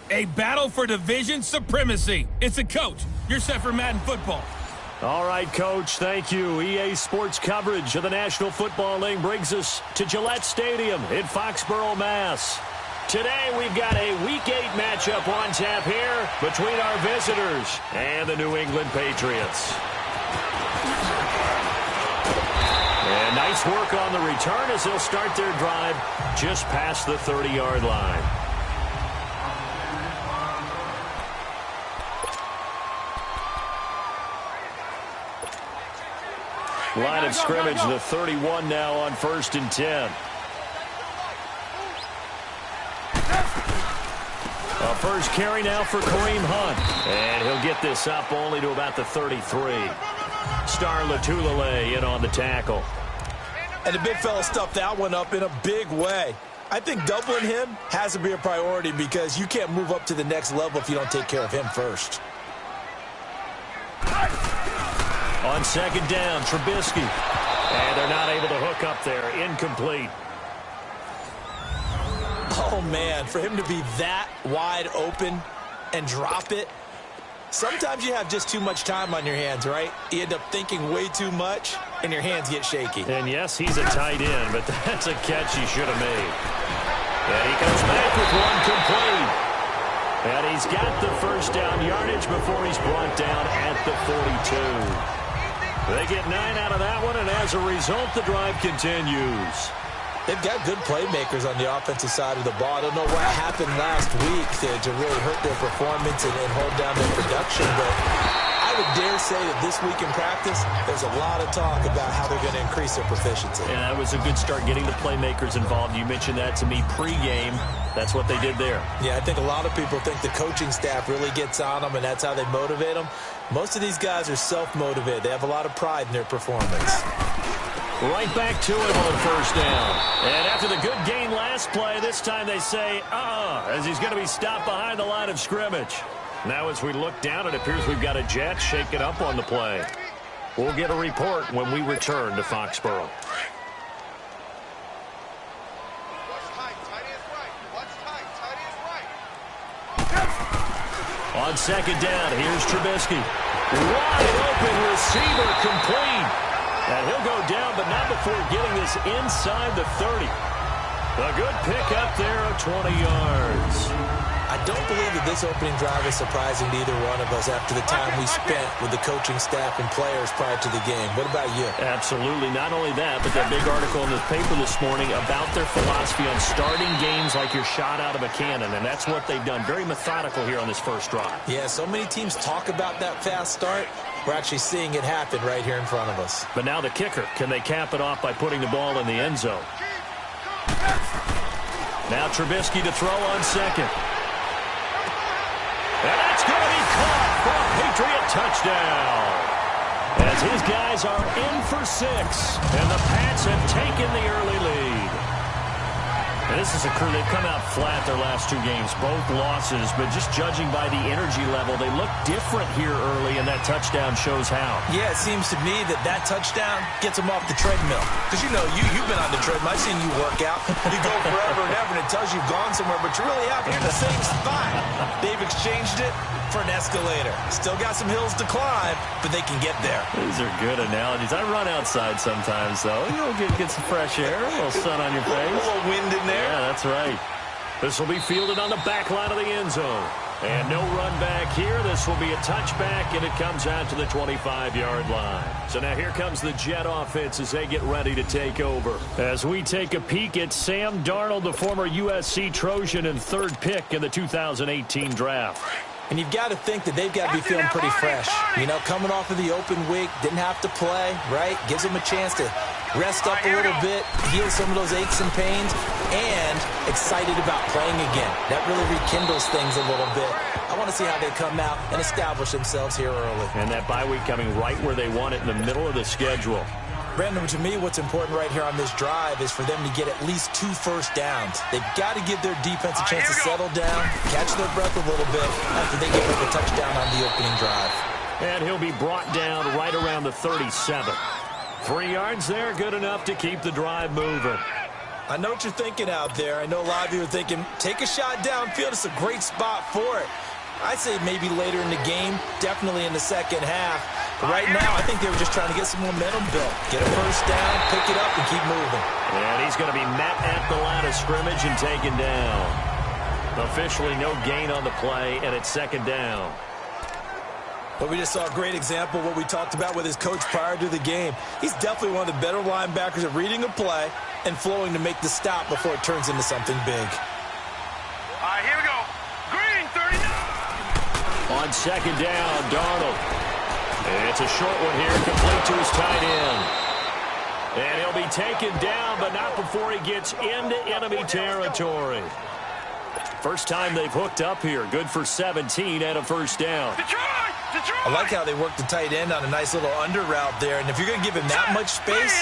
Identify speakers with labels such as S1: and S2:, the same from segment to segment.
S1: A battle for division supremacy. It's a coach. You're set for Madden football.
S2: All right, Coach, thank you. EA Sports coverage of the National Football League brings us to Gillette Stadium in Foxborough, Mass. Today, we've got a Week 8 matchup on tap here between our visitors and the New England Patriots. And nice work on the return as they'll start their drive just past the 30-yard line. Line of scrimmage, the 31 now on 1st and 10. A first carry now for Kareem Hunt. And he'll get this up only to about the 33. Star Latulele in on the tackle.
S3: And the big fella stuffed that one up in a big way. I think doubling him has to be a priority because you can't move up to the next level if you don't take care of him first.
S2: On 2nd down, Trubisky. And they're not able to hook up there. Incomplete.
S3: Oh, man, for him to be that wide open and drop it. Sometimes you have just too much time on your hands, right? You end up thinking way too much, and your hands get shaky.
S2: And, yes, he's a tight end, but that's a catch he should have made. And he comes back with one complete. And he's got the first down yardage before he's brought down at the 42. They get 9 out of that one, and as a result, the drive continues.
S3: They've got good playmakers on the offensive side of the ball. I don't know what happened last week to really hurt their performance and hold down their production, but I would dare say that this week in practice, there's a lot of talk about how they're going to increase their proficiency.
S2: Yeah, that was a good start getting the playmakers involved. You mentioned that to me pregame. That's what they did there.
S3: Yeah, I think a lot of people think the coaching staff really gets on them, and that's how they motivate them. Most of these guys are self-motivated. They have a lot of pride in their performance.
S2: Right back to him on 1st down. And after the good gain last play, this time they say, as he's going to be stopped behind the line of scrimmage. Now as we look down, it appears we've got a jet shaken up on the play. We'll get a report when we return to Foxborough. On 2nd down, here's Trubisky. Wide open receiver complete. And he'll go down, but not before getting this inside the 30. A good pickup there of 20 yards.
S3: I don't believe that this opening drive is surprising to either one of us after the time we spent with the coaching staff and players prior to the game. What about you?
S2: Absolutely. Not only that, but that big article in the paper this morning about their philosophy on starting games like you're shot out of a cannon, and that's what they've done. Very methodical here on this first drive.
S3: Yeah, so many teams talk about that fast start. We're actually seeing it happen right here in front of us.
S2: But now the kicker. Can they cap it off by putting the ball in the end zone? Now Trubisky to throw on 2nd. And that's going to be caught for a Patriot touchdown. As his guys are in for 6. And the Pats have taken the early lead. And this is a crew, they've come out flat their last 2 games, both losses, but just judging by the energy level, they look different here early, and that touchdown shows how.
S3: Yeah, it seems to me that touchdown gets them off the treadmill. Because, you know, you've been on the treadmill. I've seen you work out. You go forever and ever, and it tells you you've gone somewhere, but you're really out here in the same spot. They've exchanged it for an escalator. Still got some hills to climb, but they can get there.
S2: These are good analogies. I run outside sometimes, though. You know, get some fresh air, a little sun on your face.
S3: A little wind in there.
S2: Yeah, that's right. This will be fielded on the back line of the end zone. And no run back here. This will be a touchback, and it comes out to the 25-yard line. So now here comes the Jet offense as they get ready to take over. As we take a peek at Sam Darnold, the former USC Trojan and 3rd pick in the 2018 draft.
S3: And you've got to think that they've got to be feeling pretty fresh. You know, coming off of the open week, didn't have to play, right? Gives them a chance to rest up a little bit, heal some of those aches and pains, and excited about playing again. That really rekindles things a little bit. I want to see how they come out and establish themselves here early.
S2: And that bye week coming right where they want it in the middle of the schedule.
S3: Brandon, to me, what's important right here on this drive is for them to get at least 2 first downs. They've got to give their defense a chance to settle down, catch their breath a little bit after they give up a touchdown on the opening drive.
S2: And he'll be brought down right around the 37. 3 yards there, good enough to keep the drive moving.
S3: I know what you're thinking out there. I know a lot of you are thinking, take a shot downfield. It's a great spot for it. I'd say maybe later in the game, definitely in the second half. But right now, I think they were just trying to get some momentum built. Get a first down, pick it up, and keep moving.
S2: And he's going to be met at the line of scrimmage and taken down. Officially no gain on the play, and it's second down.
S3: But we just saw a great example of what we talked about with his coach prior to the game. He's definitely one of the better linebackers at reading a play and flowing to make the stop before it turns into something big.
S4: All right, here we go. Green, 39.
S2: On second down, Darnold. It's a short one here, complete to his tight end. And he'll be taken down, but not before he gets into enemy territory. First time they've hooked up here. Good for 17 and a first down.
S4: Detroit!
S3: I like how they worked the tight end on a nice little under route there. And if you're going to give him that much space,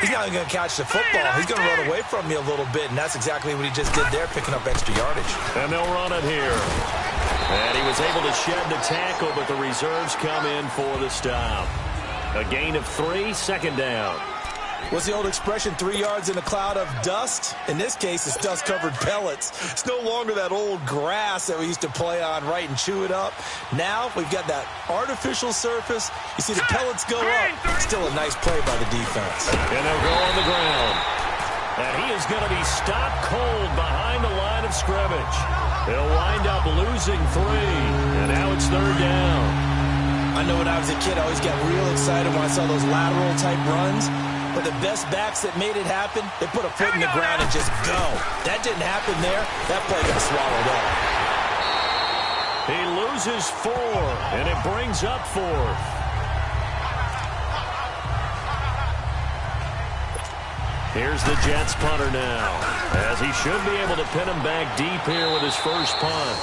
S3: he's not going to catch the football. He's going to run away from you a little bit, and that's exactly what he just did there, picking up extra yardage.
S2: And they'll run it here. And he was able to shed the tackle, but the reserves come in for the stop. A gain of 3, second down.
S3: What's the old expression, 3 yards in a cloud of dust? In this case, it's dust-covered pellets. It's no longer that old grass that we used to play on, right, and chew it up. Now we've got that artificial surface. You see the pellets go up. Still a nice play by the defense.
S2: And they'll go on the ground. And he is going to be stopped cold behind the line of scrimmage. He'll wind up losing 3. And now it's third down.
S3: I know when I was a kid, I always got real excited when I saw those lateral-type runs. But the best backs that made it happen, they put a foot in the ground and just go. That didn't happen there. That play got swallowed up.
S2: He loses 4, and it brings up 4th. Here's the Jets punter now, as he should be able to pin him back deep here with his first punt.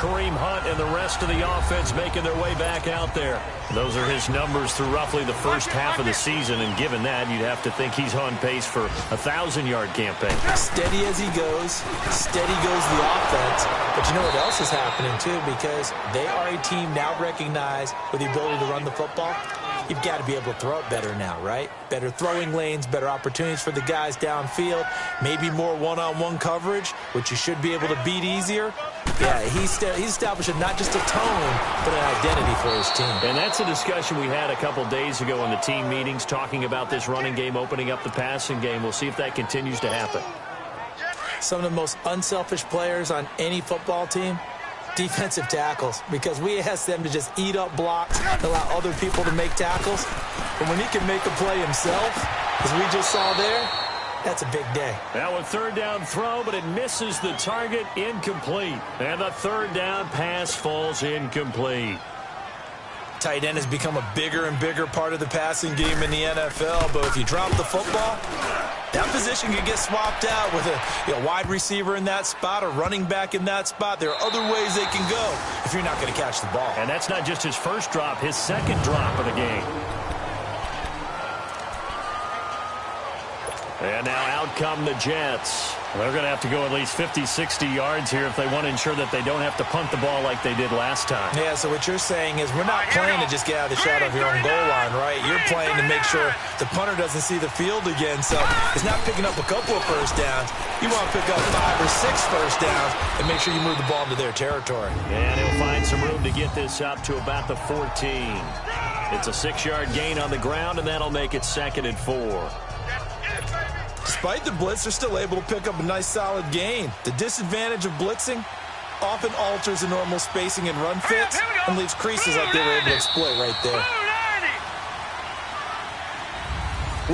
S2: Kareem Hunt and the rest of the offense making their way back out there. Those are his numbers through roughly the first half of the season, and given that, you'd have to think he's on pace for a 1,000-yard campaign.
S3: Steady as he goes, steady goes the offense. But you know what else is happening, too, because they are a team now recognized with the ability to run the football. You've got to be able to throw it better now, right? Better throwing lanes, better opportunities for the guys downfield, maybe more one-on-one coverage, which you should be able to beat easier. Yeah, he's establishing not just a tone, but an identity for his team.
S2: And that's a discussion we had a couple days ago in the team meetings, talking about this running game, opening up the passing game. We'll see if that continues to happen.
S3: Some of the most unselfish players on any football team, defensive tackles, because we ask them to just eat up blocks, allow other people to make tackles. But when he can make a play himself, as we just saw there, that's a big day.
S2: Now a third down throw, but it misses the target, incomplete. And the third down pass falls incomplete.
S3: Tight end has become a bigger and bigger part of the passing game in the NFL, but if you drop the football, that position could get swapped out with a wide receiver in that spot, a running back in that spot. There are other ways they can go if you're not going to catch the ball.
S2: And that's not just his first drop, his second drop of the game. And now out come the Jets. They're going to have to go at least 50, 60 yards here if they want to ensure that they don't have to punt the ball like they did last time.
S3: Yeah, so what you're saying is we're not playing to just get out of the shot of your own goal line, right? You're playing to make sure the punter doesn't see the field again. So it's not picking up a couple of first downs. You want to pick up 5 or 6 first downs and make sure you move the ball into their territory.
S2: And he'll find some room to get this up to about the 14. It's a 6-yard gain on the ground, and that'll make it 2nd and 4.
S3: Despite the blitz, they're still able to pick up a nice solid gain. The disadvantage of blitzing often alters the normal spacing and run fits and leaves creases like they were able to exploit right there.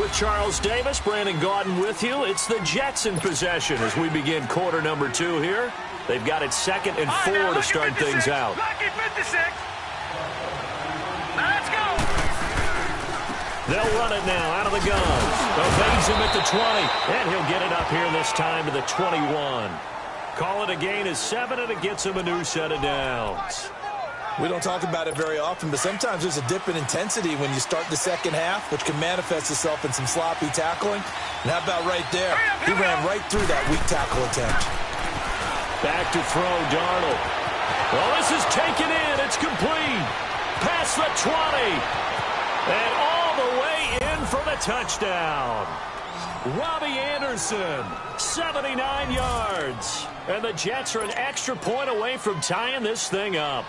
S2: With Charles Davis, Brandon Gaudin with you. It's the Jets in possession as we begin quarter number 2 here. They've got it 2nd and 4 to start things out. They'll run it now out of the gun. Evades him at the 20, and he'll get it up here this time to the 21. Call it a gain of 7, and it gets him a new set of downs.
S3: We don't talk about it very often, but sometimes there's a dip in intensity when you start the second half, which can manifest itself in some sloppy tackling. And how about right there? He ran right through that weak tackle attempt.
S2: Back to throw, Darnold. Well, this is taken in. It's complete. Past the 20. And all the way in for the touchdown. Robbie Anderson, 79 yards. And the Jets are an extra point away from tying this thing up.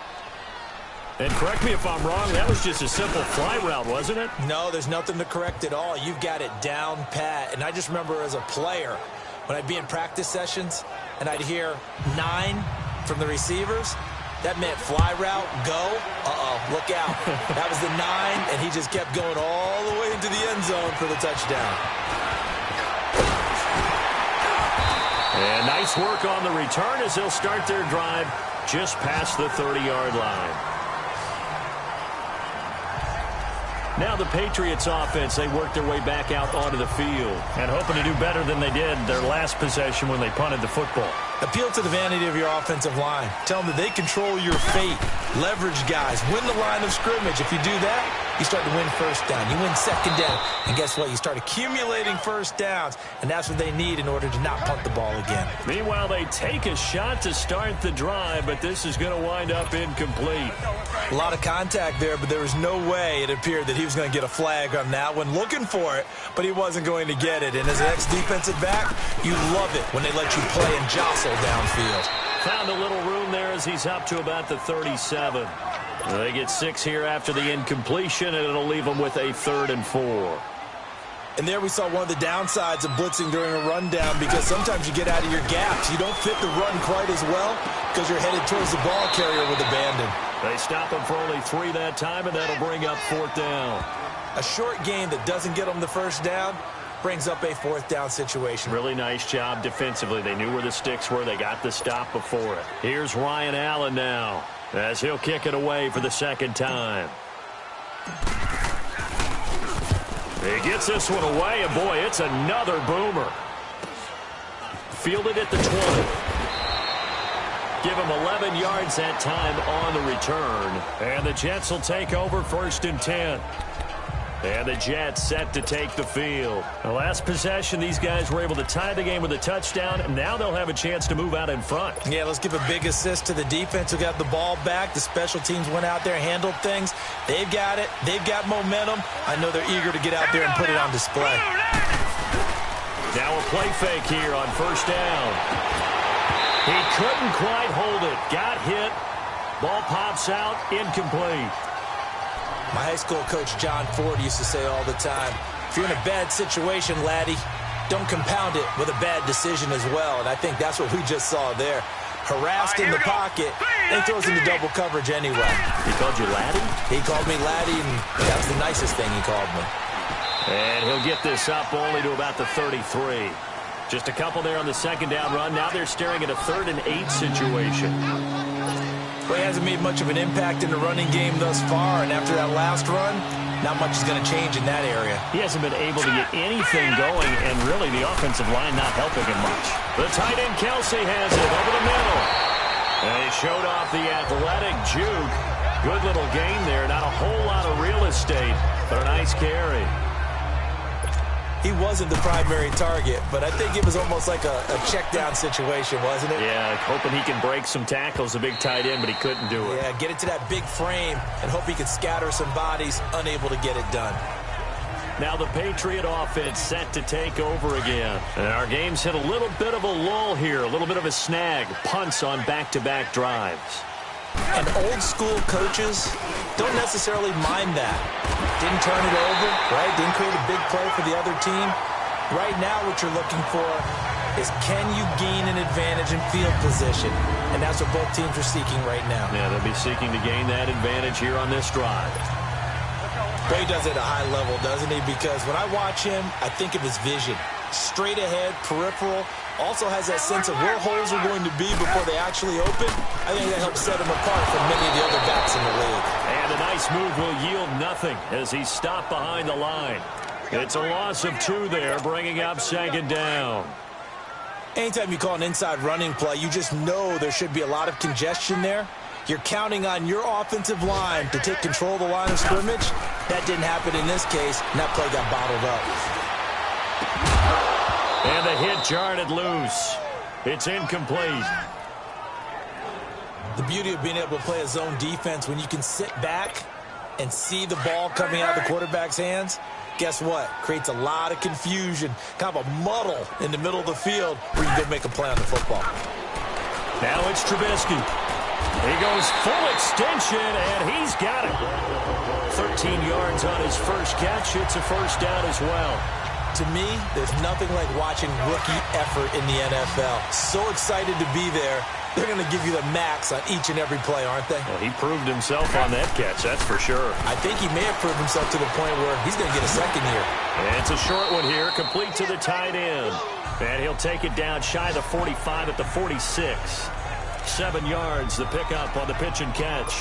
S2: And correct me if I'm wrong, that was just a simple fly route, wasn't it?
S3: No, there's nothing to correct at all. You've got it down pat. And I just remember as a player, when I'd be in practice sessions and I'd hear 9 from the receivers, that meant fly route, go, look out. That was the 9, and he just kept going all the way into the end zone for the touchdown.
S2: And nice work on the return as they'll start their drive just past the 30-yard line. Now the Patriots offense, they work their way back out onto the field and hoping to do better than they did their last possession when they punted the football.
S3: Appeal to the vanity of your offensive line. Tell them that they control your fate. Leverage guys. Win the line of scrimmage. If you do that, you start to win first down. You win second down. And guess what? You start accumulating first downs. And that's what they need in order to not punt the ball again.
S2: Meanwhile, they take a shot to start the drive, but this is going to wind up incomplete.
S3: A lot of contact there, but there was no way it appeared that he was going to get a flag on that one. Looking for it, but he wasn't going to get it. And as an ex-defensive back, you love it when they let you play and jostle downfield.
S2: Found a little room there as he's up to about the 37. They get 6 here after the incompletion, and it'll leave them with a 3rd and 4.
S3: And there we saw one of the downsides of blitzing during a rundown, because sometimes you get out of your gaps. You don't fit the run quite as well because you're headed towards the ball carrier with abandon.
S2: They stop him for only 3 that time, and that'll bring up 4th down.
S3: A short game that doesn't get them the first down brings up a 4th down situation.
S2: Really nice job defensively. They knew where the sticks were. They got the stop before it. Here's Ryan Allen now as he'll kick it away for the 2nd time. He gets this one away, and boy, it's another boomer. Fielded at the 20. Give him 11 yards that time on the return. And the Jets will take over 1st and 10. And the Jets set to take the field. The last possession, these guys were able to tie the game with a touchdown, and now they'll have a chance to move out in front.
S3: Yeah, let's give a big assist to the defense who got the ball back. The special teams went out there, handled things. They've got it. They've got momentum. I know they're eager to get out there and put it on display.
S2: Now a play fake here on 1st down. He couldn't quite hold it. Got hit. Ball pops out. Incomplete.
S3: My high school coach, John Ford, used to say all the time, if you're in a bad situation, laddie, don't compound it with a bad decision as well. And I think that's what we just saw there. Harassed in the pocket, and he throws into double coverage anyway.
S2: He called you laddie?
S3: He called me laddie, and that was the nicest thing he called me.
S2: And he'll get this up only to about the 33. Just a couple there on the 2nd down run. Now they're staring at a 3rd and 8 situation.
S3: Well, he hasn't made much of an impact in the running game thus far, and after that last run, not much is going to change in that area.
S2: He hasn't been able to get anything going, and really the offensive line not helping him much. The tight end Kelsey has it over the middle. And he showed off the athletic juke. Good little gain there. Not a whole lot of real estate, but a nice carry.
S3: He wasn't the primary target, but I think it was almost like a check-down situation, wasn't it?
S2: Yeah, hoping he can break some tackles, a big tight end, but he couldn't do it.
S3: Yeah, get it to that big frame and hope he could scatter some bodies, unable to get it done.
S2: Now the Patriot offense set to take over again. And our game's hit a little bit of a lull here, a little bit of a snag. Punts on back-to-back drives.
S3: And old-school coaches don't necessarily mind that. Didn't turn it over, right? Didn't create a big play for the other team. Right now what you're looking for is can you gain an advantage in field position? And that's what both teams are seeking right now.
S2: Yeah, they'll be seeking to gain that advantage here on this drive.
S3: But he does it at a high level, doesn't he? Because when I watch him, I think of his vision. Straight ahead, peripheral. Also has that sense of where holes are going to be before they actually open. I think that helps set him apart from many of the other backs in the league.
S2: And a nice move will yield nothing as he's stopped behind the line. It's a loss of 2 there, bringing up 2nd down.
S3: Anytime you call an inside running play, you just know there should be a lot of congestion there. You're counting on your offensive line to take control of the line of scrimmage. That didn't happen in this case, and that play got bottled up.
S2: And the hit jarred it loose. It's incomplete.
S3: The beauty of being able to play a zone defense when you can sit back and see the ball coming out of the quarterback's hands, guess what? Creates a lot of confusion, kind of a muddle in the middle of the field where you can go make a play on the football.
S2: Now it's Trubisky. He goes full extension, and he's got it. 13 yards on his first catch. It's a first down as well.
S3: To me, there's nothing like watching rookie effort in the NFL. So excited to be there. They're going to give you the max on each and every play, aren't they?
S2: Well, he proved himself on that catch, that's for sure.
S3: I think he may have proved himself to the point where he's going to get a second year.
S2: And it's a short one here, complete to the tight end. And he'll take it down shy of the 45 at the 46. 7 yards, the pickup on the pitch and catch.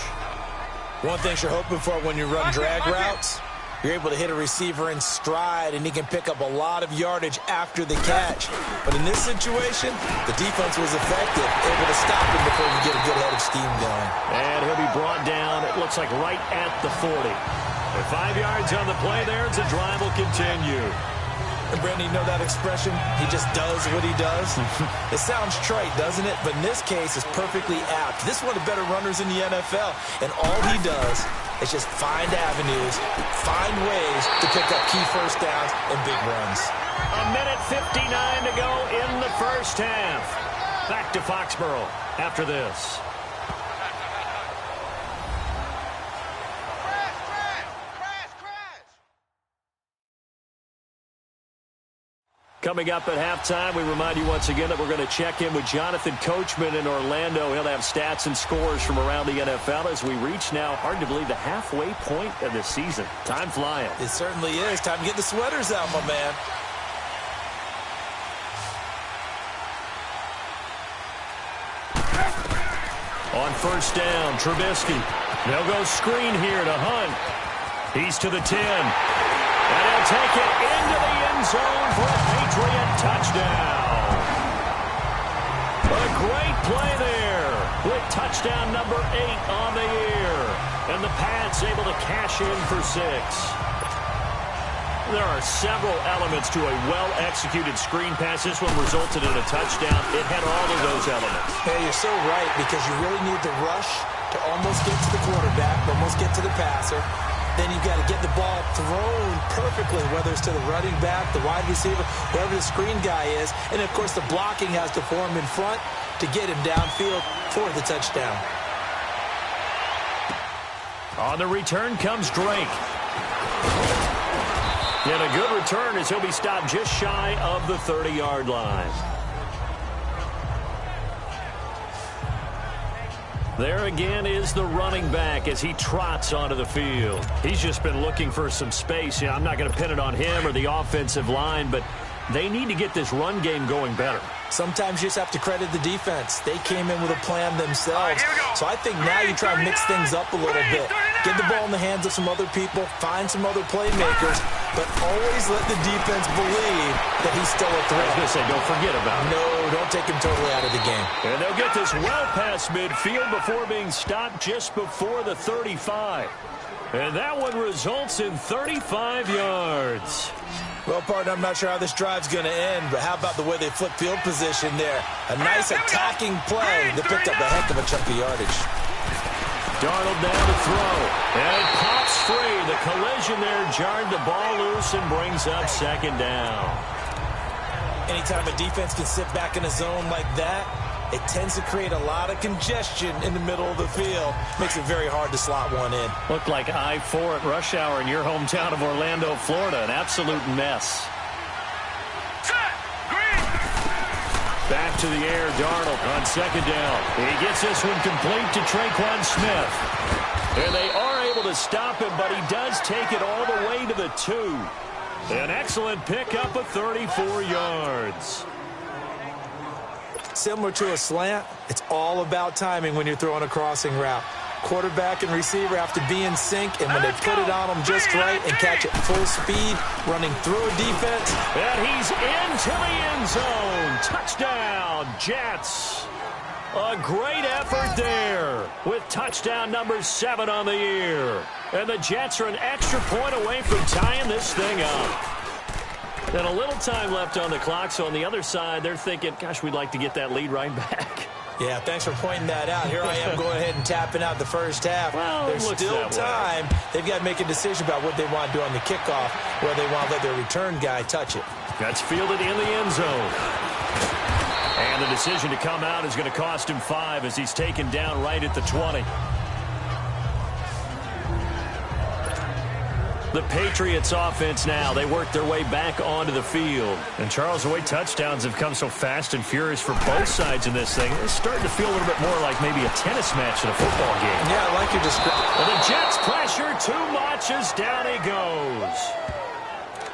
S3: One thing you're hoping for when you run drag routes, you're able to hit a receiver in stride, and he can pick up a lot of yardage after the catch. But in this situation, the defense was effective, able to stop him before you get a good head of steam going.
S2: And he'll be brought down, it looks like right at the 40. And 5 yards on the play there, as the drive will continue.
S3: And Brandon, you know that expression? He just does what he does? It sounds trite, doesn't it? But in this case, it's perfectly apt. This is one of the better runners in the NFL. And all he does is just find avenues, find ways to pick up key first downs and big runs.
S2: A minute 59 to go in the first half. Back to Foxborough after this. Coming up at halftime, we remind you once again that we're going to check in with Jonathan Coachman in Orlando. He'll have stats and scores from around the NFL as we reach now, hard to believe, the halfway point of the season. Time flying.
S3: It certainly is. Time to get the sweaters out, my man.
S2: On first down, Trubisky. They'll go screen here to Hunt. He's to the 10. And he'll take it into the end zone for a Patriot touchdown. A great play there with touchdown number 8 on the year. And the Pats able to cash in for 6. There are several elements to a well-executed screen pass. This one resulted in a touchdown. It had all of those elements.
S3: Hey, you're so right, because you really need the rush to almost get to the quarterback, almost get to the passer. Then you've got to get the ball thrown perfectly, whether it's to the running back, the wide receiver, whoever the screen guy is. And, of course, the blocking has to form in front to get him downfield for the touchdown.
S2: On the return comes Drake. And a good return as he'll be stopped just shy of the 30-yard line. There again is the running back as he trots onto the field. He's just been looking for some space. I'm not going to pin it on him or the offensive line, but they need to get this run game going better.
S3: Sometimes you just have to credit the defense. They came in with a plan themselves. So I think now you try and mix things up a little bit. Get the ball in the hands of some other people, find some other playmakers, but always let the defense believe that he's still a threat.
S2: I was going to say, don't forget about it.
S3: No, don't take him totally out of the game.
S2: And they'll get this well past midfield before being stopped just before the 35. And that one results in 35 yards.
S3: Well, partner, I'm not sure how this drive's going to end, but how about the way they flip field position there? A nice attacking play that picked up a heck of a chunk of yardage.
S2: Darnold down to throw. And it pops free. The collision there jarred the ball loose and brings up second down.
S3: Anytime a defense can sit back in a zone like that, it tends to create a lot of congestion in the middle of the field. Makes it very hard to slot one in.
S2: Looked like I-4 at rush hour in your hometown of Orlando, Florida. An absolute mess. Back to the air, Darnold on second down. He gets this one complete to Traquan Smith. And they are able to stop him, but he does take it all the way to the 2. An excellent pickup of 34 yards.
S3: Similar to a slant, it's all about timing when you're throwing a crossing route. Quarterback and receiver have to be in sync, and when they put it on them just right and catch it full speed, running through a defense.
S2: And he's into the end zone. Touchdown, Jets. A great effort there with touchdown number 7 on the year. And the Jets are an extra point away from tying this thing up. And a little time left on the clock, so on the other side, they're thinking, gosh, we'd like to get that lead right back.
S3: Yeah, thanks for pointing that out. Here I am going ahead and tapping out the first half.
S2: Well,
S3: there's still time. They've got to make a decision about what they want to do on the kickoff, whether they want to let their return guy touch it.
S2: That's fielded in the end zone. And the decision to come out is going to cost him 5 as he's taken down right at the 20. The Patriots offense now, they work their way back onto the field. And Charles, the way touchdowns have come so fast and furious for both sides in this thing, it's starting to feel a little bit more like maybe a tennis match in a football game.
S3: Yeah, I like your description.
S2: Well, the Jets pressure too much as down he goes.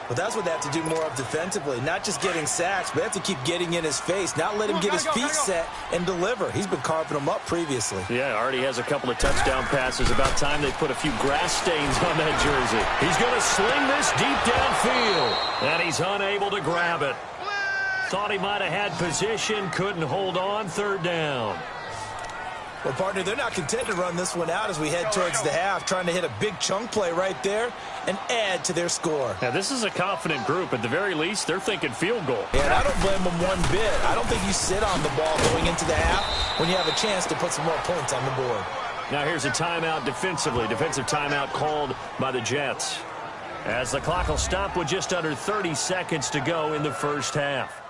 S3: But that's what they have to do more of defensively, not just getting sacks, but they have to keep getting in his face, not let him get his feet set and deliver. He's been carving them up previously.
S2: Yeah, already has a couple of touchdown passes. About time they put a few grass stains on that jersey. He's going to sling this deep downfield, and he's unable to grab it. Thought he might have had position, couldn't hold on, 3rd down.
S3: Well, partner, they're not content to run this one out as we head towards the half, trying to hit a big chunk play right there and add to their score.
S2: Now, this is a confident group. At the very least, they're thinking field goal.
S3: Yeah, and I don't blame them one bit. I don't think you sit on the ball going into the half when you have a chance to put some more points on the board.
S2: Now, here's a timeout defensively. Defensive timeout called by the Jets, as the clock will stop with just under 30 seconds to go in the first half.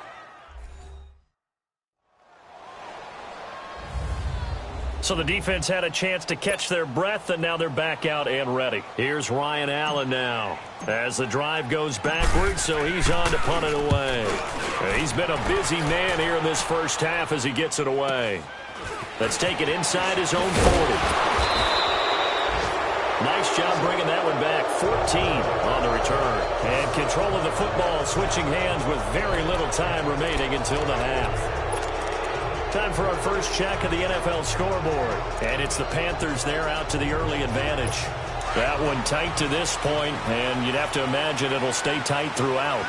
S2: So the defense had a chance to catch their breath, and now they're back out and ready. Here's Ryan Allen now as the drive goes backwards, so he's on to punt it away. He's been a busy man here in this first half as he gets it away. Let's take it inside his own 40. Nice job bringing that one back. 14 on the return. And control of the football, switching hands with very little time remaining until the half. Time for our first check of the NFL scoreboard. And it's the Panthers there out to the early advantage. That one tight to this point, and you'd have to imagine it'll stay tight throughout.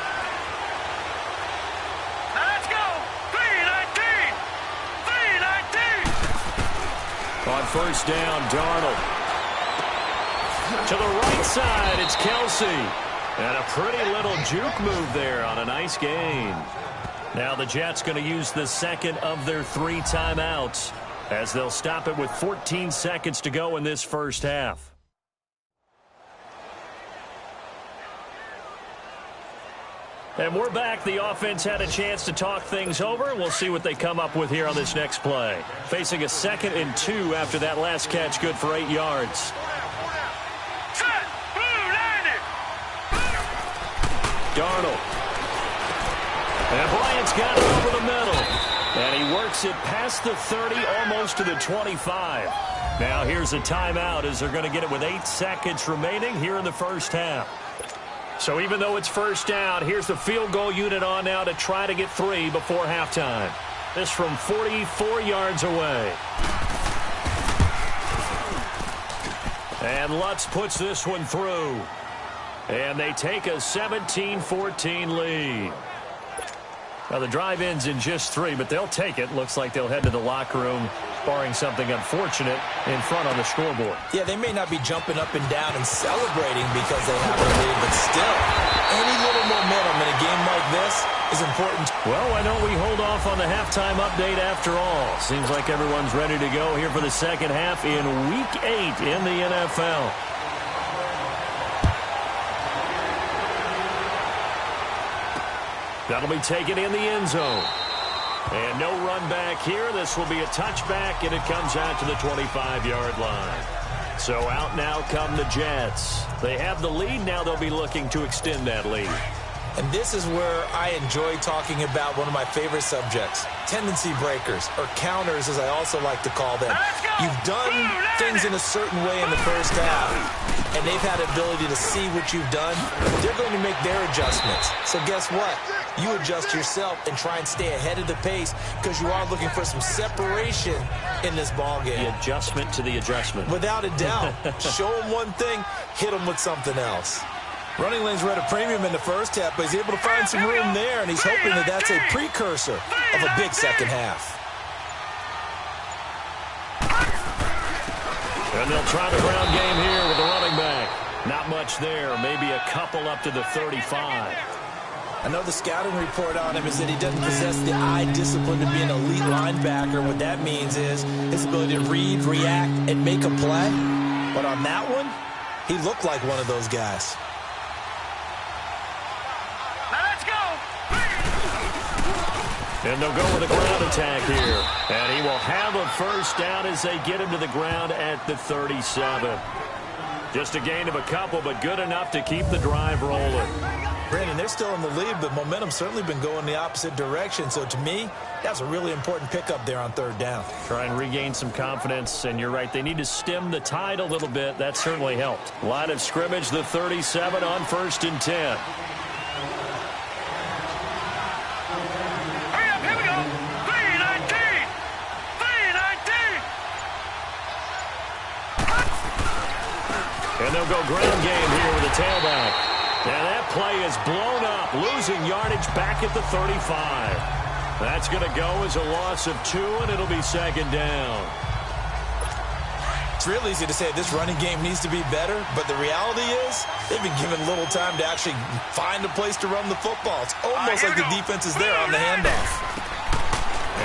S4: Let's go! 319! 319!
S2: On first down, Darnold. To the right side, it's Kelsey. And a pretty little juke move there on a nice gain. Now the Jets going to use the second of their 3 timeouts as they'll stop it with 14 seconds to go in this first half. And we're back. The offense had a chance to talk things over. We'll see what they come up with here on this next play. Facing a 2nd and 2 after that last catch, good for 8 yards.
S4: Set! Blue 90!
S2: Darnold. And Bryant's got it over the middle. And he works it past the 30, almost to the 25. Now here's a timeout as they're going to get it with 8 seconds remaining here in the first half. So even though it's first down, here's the field goal unit on now to try to get 3 before halftime. This from 44 yards away. And Lutz puts this one through. And they take a 17-14 lead. Now, the drive ends in just 3, but they'll take it. Looks like they'll head to the locker room, barring something unfortunate, in front on the scoreboard.
S3: Yeah, they may not be jumping up and down and celebrating because they have a lead, but still, any little momentum in a game like this is important.
S2: Well, why don't we hold off on the halftime update after all? Seems like everyone's ready to go here for the second half in Week 8 in the NFL. That'll be taken in the end zone. And no run back here. This will be a touchback, and it comes out to the 25-yard line. So out now come the Jets. They have the lead. Now they'll be looking to extend that lead.
S3: And this is where I enjoy talking about one of my favorite subjects, tendency breakers, or counters as I also like to call them. You've done things in a certain way in the first half, and they've had the ability to see what you've done. They're going to make their adjustments. So guess what? You adjust yourself and try and stay ahead of the pace because you are looking for some separation in this ball game.
S2: The adjustment to the adjustment.
S3: Without a doubt. Show them one thing, hit them with something else. Running lanes were at a premium in the first half, but he's able to find some room there, and he's hoping that that's a precursor of a big second half.
S2: And they'll try the ground game here with the running back. Not much there, maybe a couple up to the 35.
S3: I know the scouting report on him is that he doesn't possess the eye discipline to be an elite linebacker. What that means is his ability to read, react, and make a play. But on that one, he looked like one of those guys.
S4: Now let's go.
S2: And they'll go with a ground attack here. And he will have a first down as they get him to the ground at the 37. Just a gain of a couple, but good enough to keep the drive rolling.
S3: Brandon, they're still in the lead, but momentum's certainly been going the opposite direction. So to me, that's a really important pickup there on third down.
S2: Try and regain some confidence, and you're right. They need to stem the tide a little bit. That certainly helped. Line of scrimmage, the 37 on 1st and 10.
S4: Hurry up, here we go. 319. 319.
S2: And they'll go ground game here with a tailback. And that play is blown up, losing yardage back at the 35. That's going to go as a loss of 2, and it'll be 2nd down.
S3: It's real easy to say this running game needs to be better, but the reality is they've been given little time to actually find a place to run the football. It's almost like the defense is there on the handoff.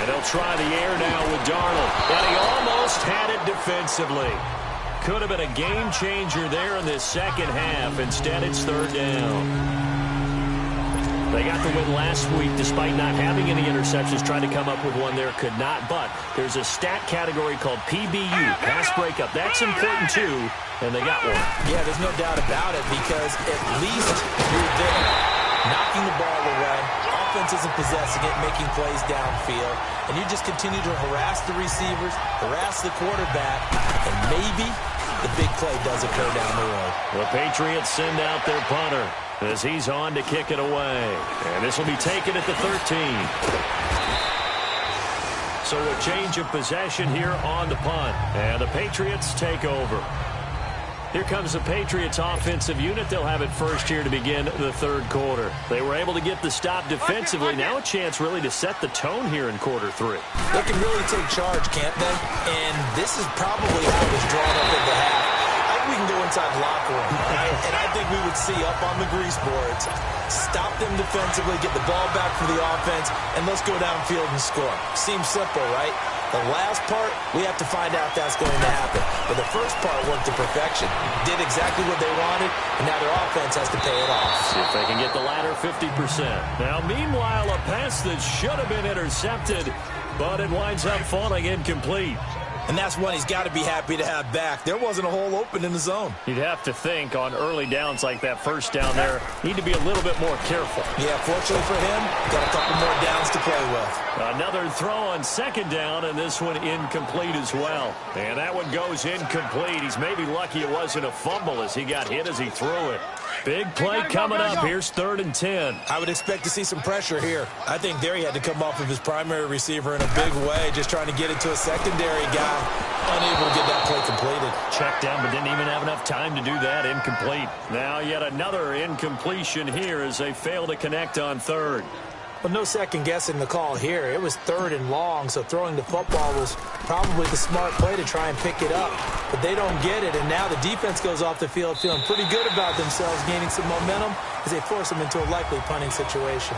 S2: And they'll try the air now with Darnold. And he almost had it defensively. Could have been a game changer there in this second half. Instead, it's 3rd down. They got the win last week despite not having any interceptions. Tried to come up with one there, could not. But there's a stat category called PBU, pass breakup. That's important too, and they got one.
S3: Yeah, there's no doubt about it because at least you're there, knocking the ball away. Offense isn't possessing it, making plays downfield. And you just continue to harass the receivers, harass the quarterback, and maybe the big play does occur down the road.
S2: The Patriots send out their punter as he's on to kick it away. And this will be taken at the 13. So a change of possession here on the punt. And the Patriots take over. Here comes the Patriots offensive unit. They'll have it first here to begin the 3rd quarter. They were able to get the stop defensively. Now a chance really to set the tone here in quarter 3.
S3: They can really take charge, can't they? And this is probably how it was drawn up at the half. I think we can go inside the locker room, right? And I think we would see up on the grease boards, stop them defensively, get the ball back for the offense, and let's go downfield and score. Seems simple, right? The last part, we have to find out that's going to happen. But the first part worked to perfection. Did exactly what they wanted, and now their offense has to pay it off.
S2: See if they can get the latter 50%. Now, meanwhile, a pass that should have been intercepted, but it winds up falling incomplete.
S3: And that's one he's got to be happy to have back. There wasn't a hole open in the zone.
S2: You'd have to think on early downs like that first down there, need to be a little bit more careful.
S3: Yeah, fortunately for him, got a couple more downs to play with.
S2: Another throw on 2nd down, and this one incomplete as well. And that one goes incomplete. He's maybe lucky it wasn't a fumble as he got hit as he threw it. Big play coming up. Here's 3rd and 10.
S3: I would expect to see some pressure here. I think there he had to come off of his primary receiver in a big way, just trying to get it to a secondary guy. Unable to get that play completed.
S2: Checked down, but didn't even have enough time to do that. Incomplete. Now yet another incompletion here as they fail to connect on 3rd.
S3: Well, no second guessing the call here. It was 3rd and long, so throwing the football was probably the smart play to try and pick it up. But they don't get it, and now the defense goes off the field feeling pretty good about themselves, gaining some momentum as they force them into a likely punting situation.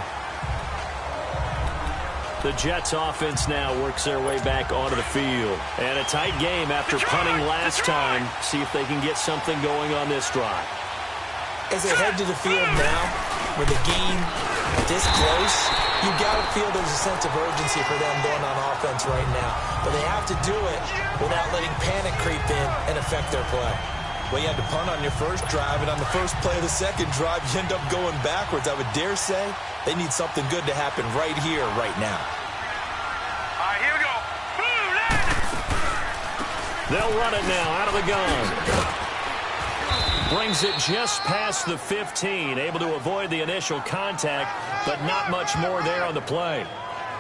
S2: The Jets offense now works their way back onto the field. And a tight game after punting last time. See if they can get something going on this drive.
S3: As they head to the field now, with the game this close, you got to feel there's a sense of urgency for them going on offense right now. But they have to do it without letting panic creep in and affect their play. Well, you had to punt on your first drive, and on the first play of the second drive, you end up going backwards. I would dare say they need something good to happen right here, right now.
S4: All right, here we go. Boom,
S2: They'll run it now out of the gun. Brings it just past the 15, able to avoid the initial contact, but not much more there on the play.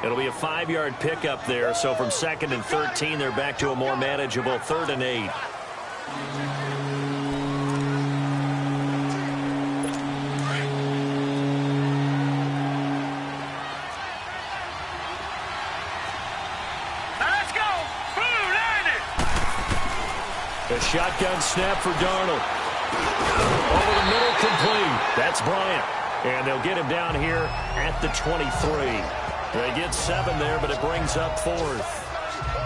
S2: It'll be a 5-yard pickup there, so from 2nd and 13, they're back to a more manageable 3rd and 8.
S4: now let's go. Boom, landed.
S2: The shotgun snap for Darnold. Over the middle, complete. That's Bryant. And they'll get him down here at the 23. They get 7 there, but it brings up 4th.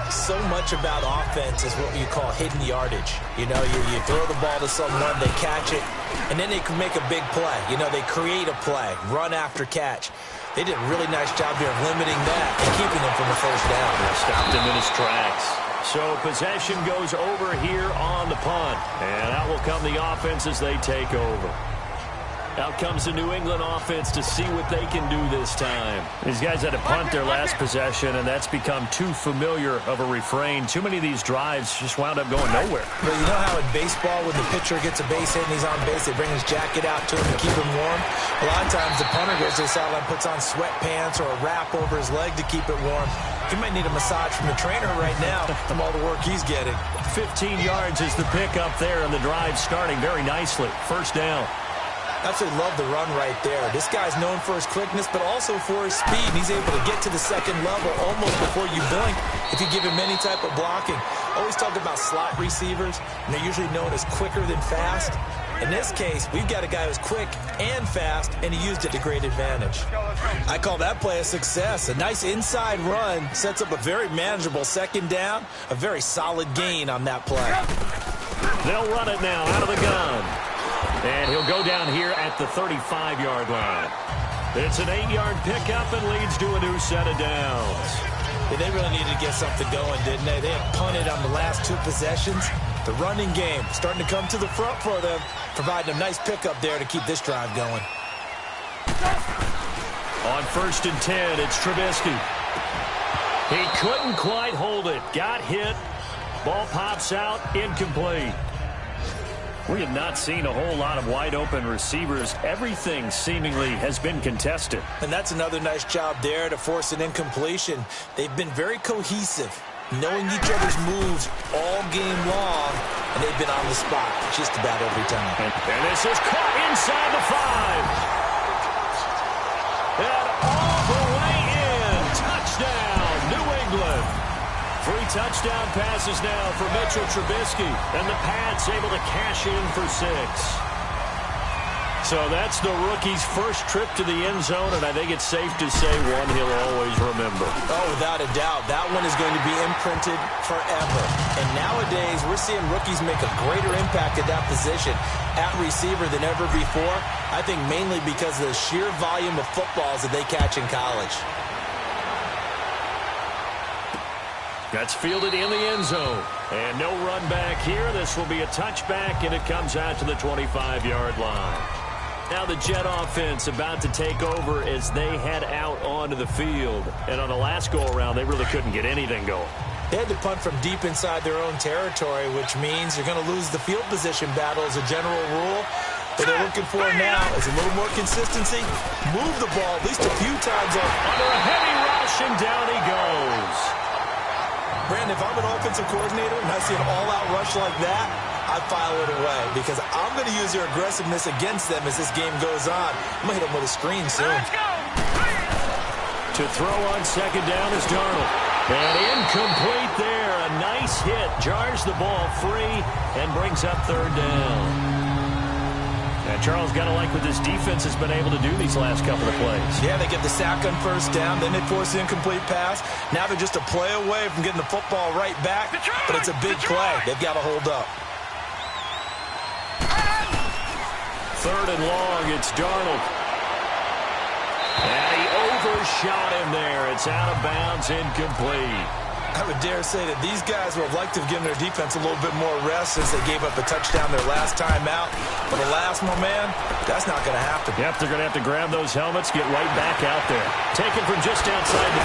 S3: So much about offense is what you call hidden yardage. You know, you throw the ball to someone, they catch it, and then they can make a big play. You know, they create a play, run after catch. They did a really nice job here of limiting that and keeping him from the first down.
S2: Stopped him in his tracks. So possession goes over here on the punt. And out will come the offense as they take over. Out comes the New England offense to see what they can do this time. These guys had to punt their last possession, and that's become too familiar of a refrain. Too many of these drives just wound up going nowhere.
S3: But you know how in baseball, when the pitcher gets a base hit and he's on base, they bring his jacket out to him to keep him warm? A lot of times the punter goes to the sideline, puts on sweatpants or a wrap over his leg to keep it warm. He might need a massage from the trainer right now from all the work he's getting.
S2: 15 yards is the pickup there, and the drive starting very nicely. First down.
S3: Absolutely love the run right there. This guy's known for his quickness, but also for his speed. He's able to get to the second level almost before you blink if you give him any type of blocking. Always talk about slot receivers, and they're usually known as quicker than fast. In this case, we've got a guy who's quick and fast, and he used it to great advantage. I call that play a success. A nice inside run sets up a very manageable second down, a very solid gain on that play.
S2: They'll run it now out of the gun. And he'll go down here at the 35-yard line. It's an 8-yard pickup and leads to a new set of downs.
S3: Yeah, they really needed to get something going, didn't they? They had punted on the last 2 possessions. The running game starting to come to the front for them, providing a nice pickup there to keep this drive going.
S2: On 1st and 10, it's Trubisky. He couldn't quite hold it. Got hit. Ball pops out. Incomplete. We have not seen a whole lot of wide-open receivers. Everything seemingly has been contested.
S3: And that's another nice job there to force an incompletion. They've been very cohesive, knowing each other's moves all game long, and they've been on the spot just about every time.
S2: And this is caught inside the 5. And all the way in. Touchdown, New England. 3 touchdown passes now for Mitchell Trubisky, and the Pats able to cash in for 6. So that's the rookie's first trip to the end zone, and I think it's safe to say one he'll always remember.
S3: Oh, without a doubt. That one is going to be imprinted forever. And nowadays, we're seeing rookies make a greater impact at that position at receiver than ever before. I think mainly because of the sheer volume of footballs that they catch in college.
S2: That's fielded in the end zone. And no run back here. This will be a touchback, and it comes out to the 25-yard line. Now the Jet offense about to take over as they head out onto the field. And on the last go-around, they really couldn't get anything going.
S3: They had to punt from deep inside their own territory, which means you're going to lose the field position battle as a general rule. What they're looking for now is a little more consistency. Move the ball at least a few times
S2: under a heavy rush, and down he goes.
S3: Brandon, if I'm an offensive coordinator and I see an all-out rush like that, I file it away because I'm going to use their aggressiveness against them as this game goes on. I'm going to hit them with a screen soon.
S2: To throw on second down is Darnold. And incomplete there. A nice hit. Jars the ball free and brings up third down. And Charles got to like what this defense has been able to do these last couple of plays.
S3: Yeah, they get the sack on first down. Then they force the incomplete pass. Now they're just a play away from getting the football right back. But it's a big play. They've got to hold up.
S2: Third and long, it's Darnold. And he overshot him there. It's out of bounds, incomplete.
S3: I would dare say that these guys would have liked to have given their defense a little bit more rest since they gave up a touchdown their last time out. But alas, my man, that's not going to happen.
S2: Yep, they're going to have to grab those helmets, get right back out there. Taken from just outside the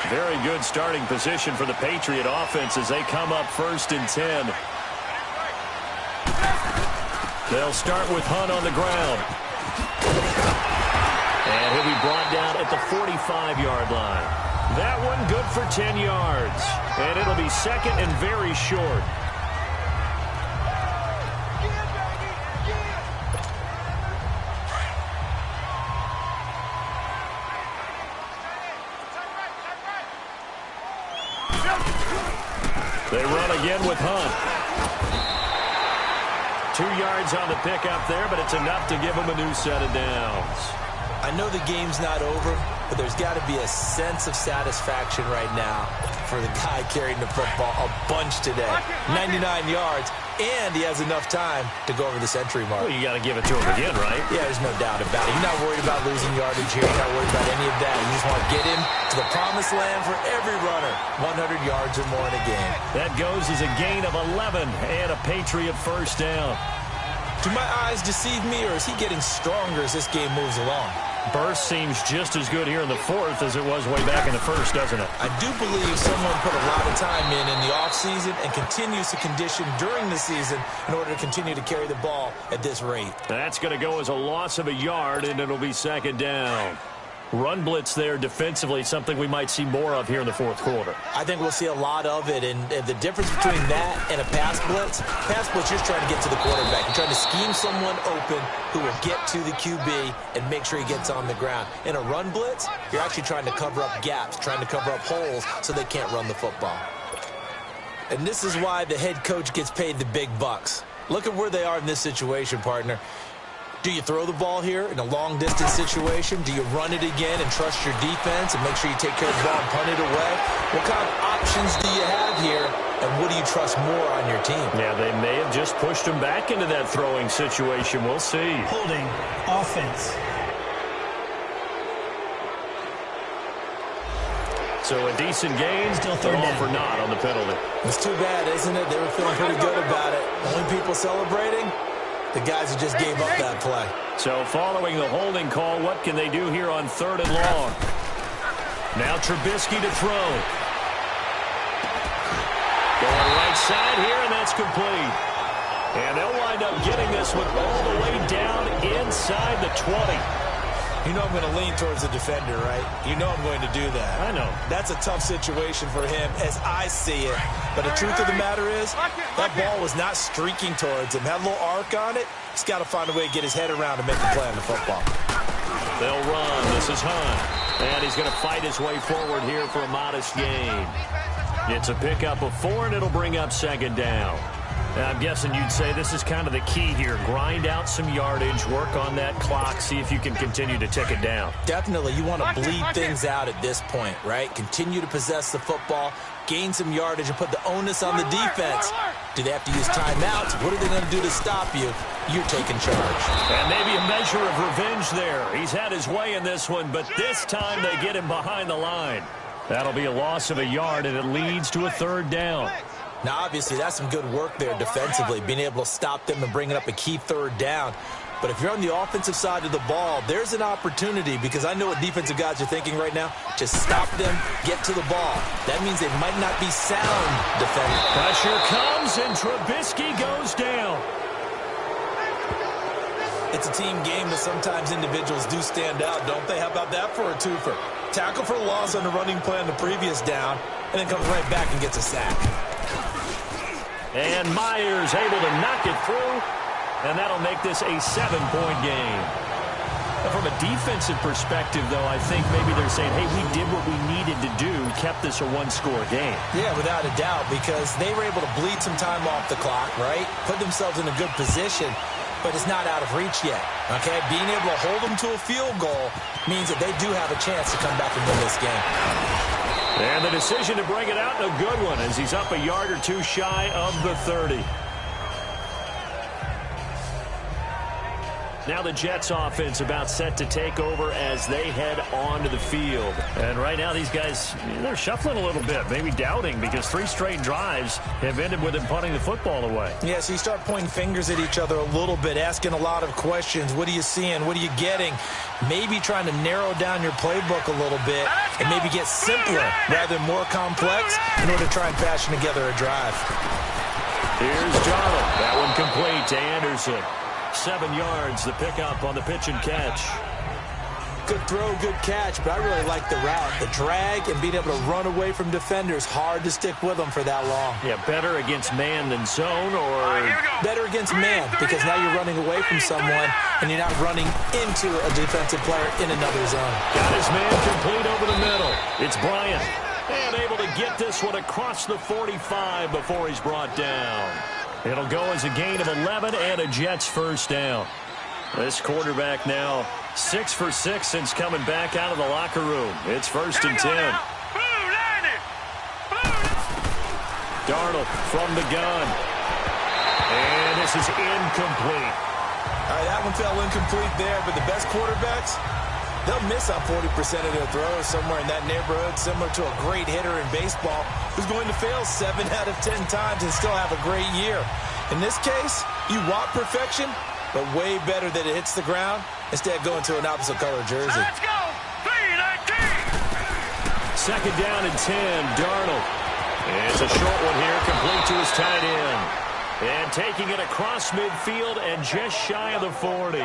S2: 30. Very good starting position for the Patriot offense as they come up 1st and 10. They'll start with Hunt on the ground. And he'll be brought down at the 45-yard line. That one good for 10 yards. And it'll be second and very short. They run again with Hunt. 2 yards on the pickup there, but it's enough to give them a new set of downs.
S3: I know the game's not over, but there's got to be a sense of satisfaction right now for the guy carrying the football a bunch today. 99 yards, and he has enough time to go over the century mark.
S2: Well, you got to give it to him again, right?
S3: Yeah, there's no doubt about it. You're not worried about losing yardage here. You're not worried about any of that. You just want to get him to the promised land for every runner. 100 yards or more in a game.
S2: That goes as a gain of 11 and a Patriot first down.
S3: Do my eyes deceive me, or is he getting stronger as this game moves along?
S2: Burst seems just as good here in the fourth as it was way back in the first, doesn't it?
S3: I do believe someone put a lot of time in the offseason and continues to condition during the season in order to continue to carry the ball at this rate.
S2: That's going to go as a loss of a yard, and it'll be second down. Run blitz there defensively, something we might see more of here in the fourth quarter.
S3: I think we'll see a lot of it, and the difference between that and a pass blitz, you're just trying to get to the quarterback. You're trying to scheme someone open who will get to the QB and make sure he gets on the ground. In a run blitz, you're actually trying to cover up gaps, trying to cover up holes so they can't run the football. And this is why the head coach gets paid the big bucks. Look at where they are in this situation, partner. Do you throw the ball here in a long-distance situation? Do you run it again and trust your defense and make sure you take care of the ball and punt it away? What kind of options do you have here, and what do you trust more on your team?
S2: Yeah, they may have just pushed him back into that throwing situation. We'll see.
S5: Holding offense.
S2: So a decent gain,
S5: still third down.
S2: All for naught on the penalty.
S3: It's too bad, isn't it? They were feeling pretty good about it. Only people celebrating? The guys who just gave up that play.
S2: So following the holding call, what can they do here on 3rd and long? Now Trubisky to throw. Going right side here, and that's complete. And they'll wind up getting this one all the way down inside the 20.
S3: You know I'm going to lean towards the defender, right? You know I'm going to do that.
S2: I know.
S3: That's a tough situation for him as I see it. But the truth of the matter is, that ball was not streaking towards him. Had a little arc on it. He's got to find a way to get his head around and make the play on the football.
S2: They'll run. This is Hunt. And he's going to fight his way forward here for a modest gain. It's a pickup of 4, and it'll bring up second down. I'm guessing you'd say this is kind of the key here. Grind out some yardage, work on that clock, see if you can continue to tick it down.
S3: Definitely. You want to bleed things out at this point, right? Continue to possess the football, gain some yardage, and put the onus on the defense. Do they have to use timeouts? What are they going to do to stop you? You're taking charge.
S2: And maybe a measure of revenge there. He's had his way in this one, but this time they get him behind the line. That'll be a loss of a yard, and it leads to a 3rd down.
S3: Now, obviously, that's some good work there defensively, being able to stop them and bringing up a key 3rd down. But if you're on the offensive side of the ball, there's an opportunity, because I know what defensive guys are thinking right now. Just stop them, get to the ball. That means they might not be sound defending.
S2: Pressure comes, and Trubisky goes down.
S3: It's a team game, but sometimes individuals do stand out, don't they? How about that for a twofer? Tackle for loss on the running play on the previous down, and then comes right back and gets a sack.
S2: And Myers able to knock it through, and that'll make this a 7-point game. Now, from a defensive perspective, though, I think maybe they're saying, hey, we did what we needed to do, kept this a 1-score game.
S3: Yeah, without a doubt, because they were able to bleed some time off the clock, right? Put themselves in a good position, but it's not out of reach yet, okay? Being able to hold them to a field goal means that they do have a chance to come back and win this game.
S2: And the decision to bring it out, a good one, as he's up a yard or two shy of the 30. Now the Jets offense about set to take over as they head onto the field. And right now these guys, they're shuffling a little bit, maybe doubting, because 3 straight drives have ended with them punting the football away.
S3: Yeah, so you start pointing fingers at each other a little bit, asking a lot of questions. What are you seeing? What are you getting? Maybe trying to narrow down your playbook a little bit and maybe get simpler rather than more complex in order to try and fashion together a drive.
S2: Here's Jonathan. That one complete to Anderson. 7 yards, the pickup on the pitch and catch.
S3: Good throw, good catch, but I really like the route. The drag and being able to run away from defenders, hard to stick with them for that long.
S2: Yeah, better against man than zone, or
S3: better against man, because now you're running away from someone and you're not running into a defensive player in another zone.
S2: Got his man complete over the middle. It's Bryant. And able to get this one across the 45 before he's brought down. It'll go as a gain of 11 and a Jets first down. This quarterback now 6 for 6 since coming back out of the locker room. It's 1st and 10. Darnold from the gun. And this is incomplete.
S3: All right, that one fell incomplete there, but the best quarterbacks, they'll miss on 40% of their throws somewhere in that neighborhood, similar to a great hitter in baseball who's going to fail 7 out of 10 times and still have a great year. In this case, you want perfection, but way better that it hits the ground instead of going to an opposite color jersey.
S4: Let's go! 3-19!
S2: 2nd down and 10, Darnold. It's a short one here, complete to his tight end. And taking it across midfield and just shy of the 40.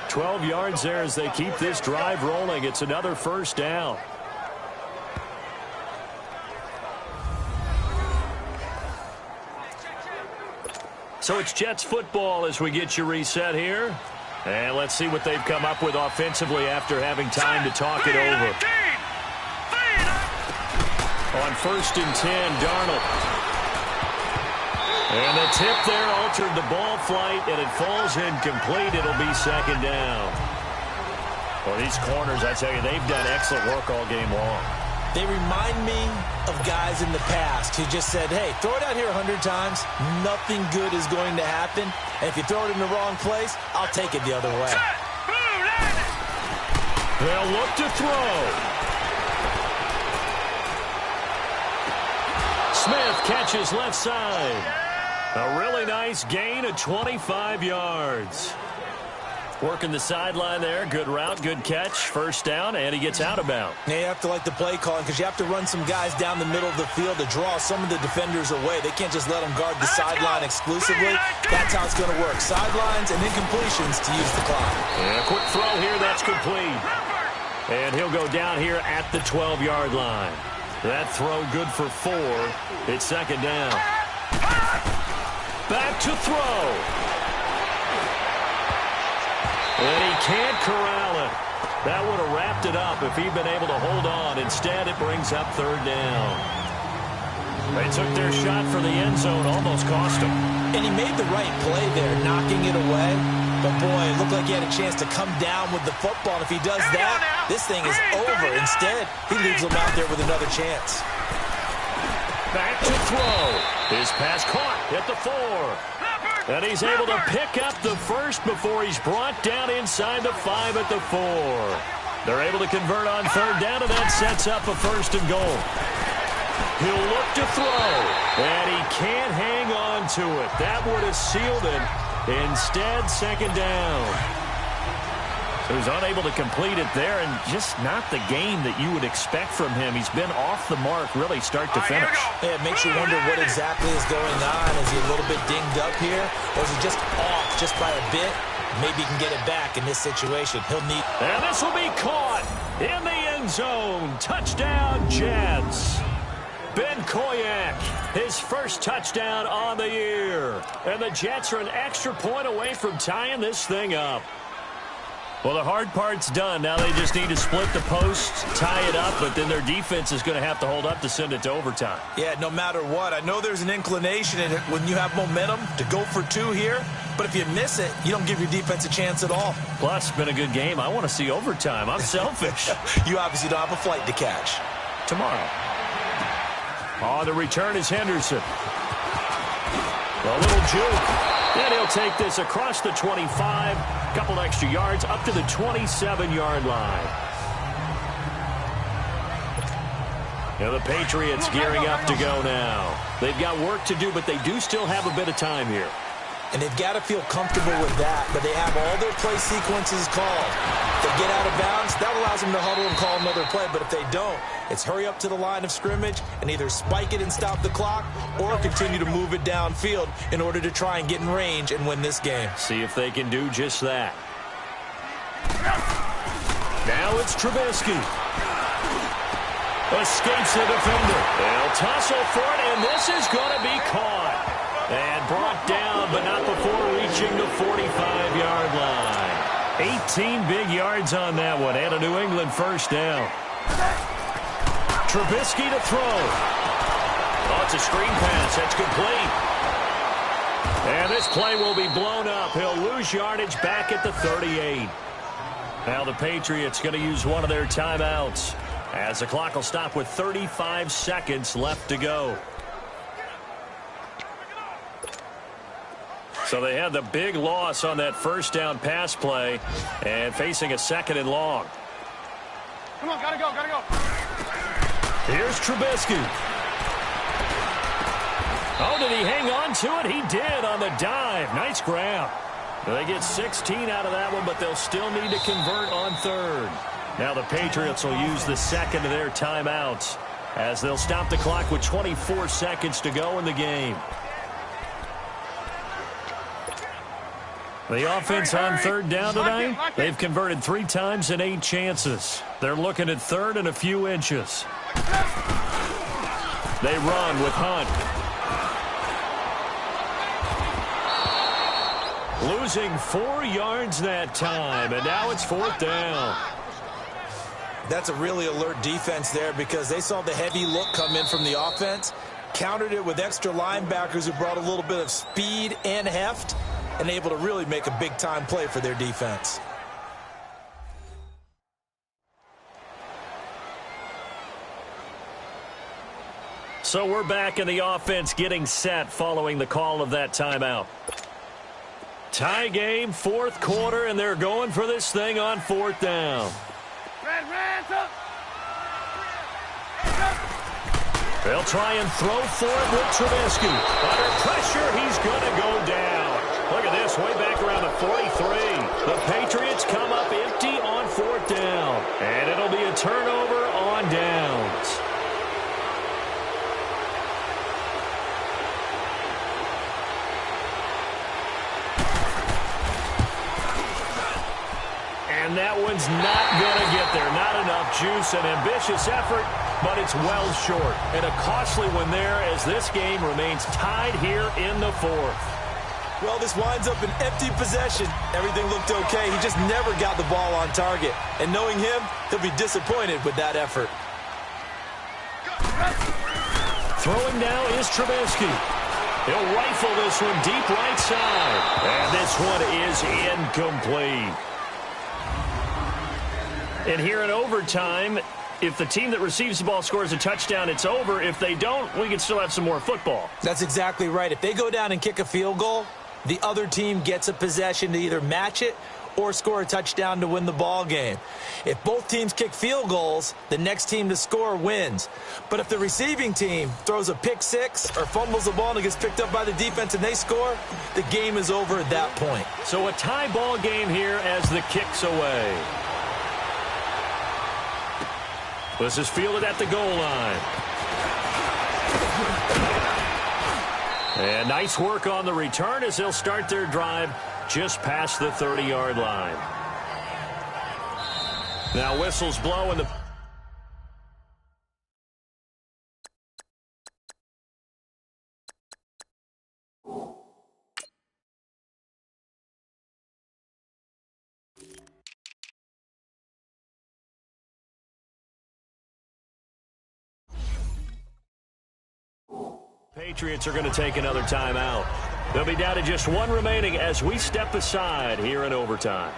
S2: 12 yards there as they keep this drive rolling. It's another 1st down. So it's Jets football as we get you reset here. And let's see what they've come up with offensively after having time to talk it over. On 1st and 10, Darnold. And the tip there altered the ball flight, and it falls incomplete. It'll be 2nd down. Well, these corners, I tell you, they've done excellent work all game long.
S3: They remind me of guys in the past who just said, hey, throw it out here 100 times. Nothing good is going to happen. And if you throw it in the wrong place, I'll take it the other way.
S2: They'll look to throw. Smith catches left side. A really nice gain of 25 yards. Working the sideline there. Good route, good catch. 1st down, and he gets out of bounds.
S3: Yeah, you have to like the play calling because you have to run some guys down the middle of the field to draw some of the defenders away. They can't just let them guard the sideline exclusively. That's how it's going to work. Sidelines and incompletions to use the clock.
S2: And a quick throw here. That's complete. And he'll go down here at the 12-yard line. That throw good for 4. It's 2nd down. Back to throw. And he can't corral it. That would have wrapped it up if he'd been able to hold on. Instead, it brings up 3rd down. They took their shot for the end zone, almost cost him.
S3: And he made the right play there, knocking it away. But, boy, it looked like he had a chance to come down with the football. And if he does that, this thing is over. Instead, he leaves him out there with another chance.
S2: Back to throw. His pass caught at the 4. And he's able to pick up the 1st before he's brought down inside the 5 at the 4. They're able to convert on 3rd down, and that sets up a 1st and goal. He'll look to throw, and he can't hang on to it. That would have sealed it. Instead, 2nd down. He was unable to complete it there, and just not the game that you would expect from him. He's been off the mark, really, start to finish.
S3: Yeah, it makes you wonder what exactly is going on. Is he a little bit dinged up here, or is he just off just by a bit? Maybe he can get it back in this situation. He'll need...
S2: And this will be caught in the end zone. Touchdown, Jets. Ben Koyak, his 1st touchdown on the year. And the Jets are an extra point away from tying this thing up. Well, the hard part's done. Now they just need to split the posts, tie it up, but then their defense is going to have to hold up to send it to overtime.
S3: Yeah, no matter what. I know there's an inclination in it when you have momentum to go for 2 here, but if you miss it, you don't give your defense a chance at all.
S2: Plus, it's been a good game. I want to see overtime. I'm selfish.
S3: You obviously don't have a flight to catch.
S2: Tomorrow. On the return is Henderson. A little juke. And he'll take this across the 25, couple extra yards, up to the 27-yard line. Now the Patriots gearing up to go now. They've got work to do, but they do still have a bit of time here.
S3: And they've got to feel comfortable with that, but they have all their play sequences called. If they get out of bounds, that allows them to huddle and call another play, but if they don't, it's hurry up to the line of scrimmage and either spike it and stop the clock or continue to move it downfield in order to try and get in range and win this game.
S2: See if they can do just that. Now it's Trubisky. Escapes the defender. They'll tussle for it, and this is going to be caught. And brought down, but not before reaching the 45-yard line. 18 big yards on that one, and a New England 1st down. Trubisky to throw. Oh, it's a screen pass. That's complete. And this play will be blown up. He'll lose yardage back at the 38. Now the Patriots going to use one of their timeouts as the clock will stop with 35 seconds left to go. So they had the big loss on that first down pass play and facing a 2nd and long.
S4: Come on, gotta go.
S2: Here's Trubisky. Oh, did he hang on to it? He did on the dive. Nice grab. They get 16 out of that one, but they'll still need to convert on 3rd. Now the Patriots will use the 2nd of their timeouts as they'll stop the clock with 24 seconds to go in the game. The offense on 3rd down tonight, they've converted 3 times in 8 chances. They're looking at 3rd and a few inches. They run with Hunt. Losing 4 yards that time, and now it's 4th down.
S3: That's a really alert defense there because they saw the heavy look come in from the offense, countered it with extra linebackers who brought a little bit of speed and heft, and able to really make a big-time play for their defense.
S2: So we're back in the offense getting set following the call of that timeout. Tie game, 4th quarter, and they're going for this thing on 4th down. They'll try and throw for it with Trubisky. Under pressure, he's going to go down. Look at this, way back around the 43. The Patriots come up empty on 4th down, and it'll be a turnover on downs. And that one's not going to get there. Not enough juice. An ambitious effort, but it's well short. And a costly one there as this game remains tied here in the 4th.
S3: Well, this winds up an empty possession. Everything looked okay. He just never got the ball on target. And knowing him, he'll be disappointed with that effort.
S2: Throwing now is Trubisky. He'll rifle this one deep right side. And this one is incomplete. And here in overtime, if the team that receives the ball scores a touchdown, it's over. If they don't, we can still have some more football.
S3: That's exactly right. If they go down and kick a field goal, the other team gets a possession to either match it or score a touchdown to win the ball game. If both teams kick field goals, the next team to score wins. But if the receiving team throws a pick six or fumbles the ball and it gets picked up by the defense and they score, the game is over at that point.
S2: So a tie ball game here as the kick's away. This is fielded at the goal line. And nice work on the return as they'll start their drive just past the 30-yard line. Now whistles blow and the Patriots are going to take another timeout. They'll be down to just one remaining as we step aside here in overtime.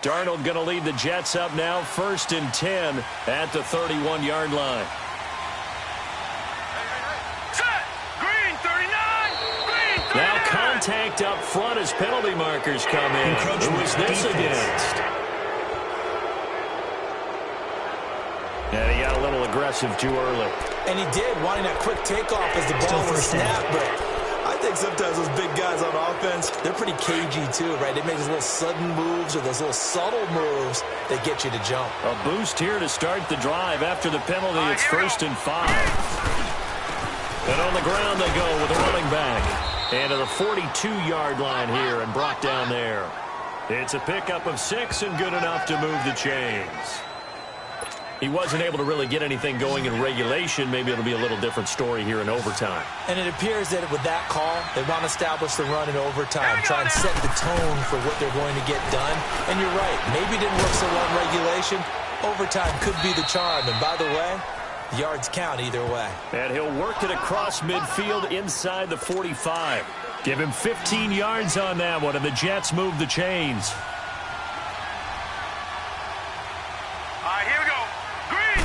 S2: Darnold going to lead the Jets up now, 1st and 10 at the 31-yard line. Now contact up front as penalty markers come in. Who is this against? And he got a little aggressive too early.
S3: And he did, wanting that quick takeoff as the ball was snapped. But I think sometimes those big guys on offense, they're pretty cagey too, right? They make those little sudden moves or those little subtle moves that get you to jump.
S2: A boost here to start the drive. After the penalty, it's 1st and 5. And on the ground they go with a running back. And to the 42-yard line here and brought down there. It's a pickup of 6 and good enough to move the chains. He wasn't able to really get anything going in regulation. Maybe it'll be a little different story here in overtime.
S3: And it appears that with that call, they want to establish the run in overtime, try and set the tone for what they're going to get done. And you're right, maybe it didn't work so well in regulation. Overtime could be the charm. And by the way, yards count either way.
S2: And he'll work it across midfield inside the 45. Give him 15 yards on that one, and the Jets move the chains.
S4: Here we go. Green.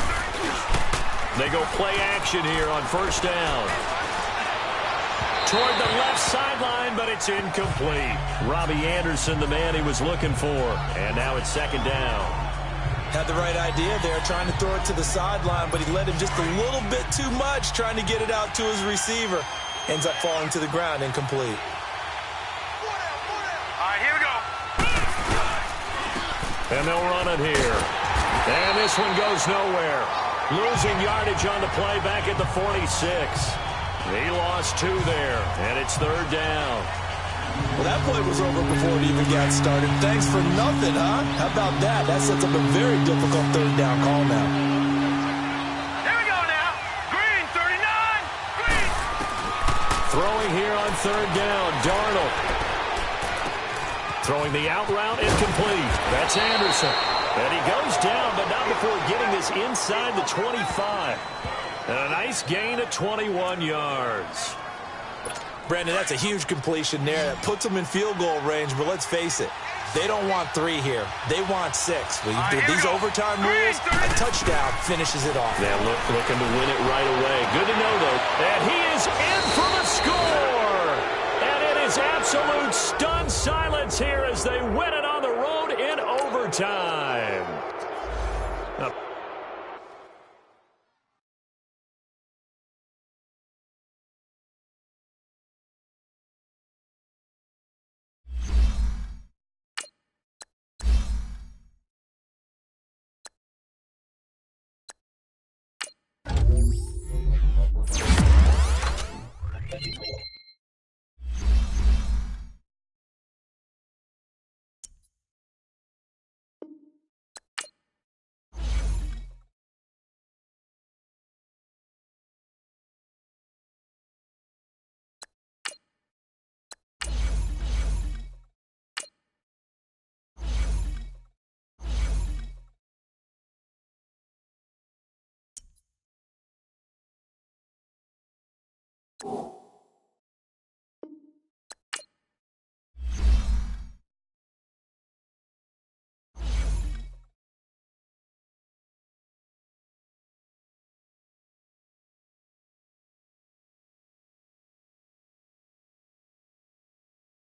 S2: They go play action here on first down. Toward the left sideline, but it's incomplete. Robbie Anderson, the man he was looking for. And now it's second down.
S3: Had the right idea there, trying to throw it to the sideline, but he led him just a little bit too much, trying to get it out to his receiver. Ends up falling to the ground, incomplete.
S4: Here we go.
S2: And they'll run it here. And this one goes nowhere. Losing yardage on the play back at the 46. He lost 2 there, and it's third down.
S3: Well, that play was over before it even got started. Thanks for nothing, huh? How about that? That sets up a very difficult third down call now.
S4: Here we go now. Green, 39. Green.
S2: Throwing here on third down, Darnold. Throwing the out route, incomplete. That's Anderson. And he goes down, but not before getting this inside the 25. And a nice gain of 21 yards.
S3: Brandon, that's a huge completion there. That puts them in field goal range, but let's face it, they don't want 3 here. They want 6. With these overtime rules, a touchdown finishes it off.
S2: They're looking to win it right away. Good to know, though. And he is in for the score! And it is absolute stunned silence here as they win it on the road in overtime.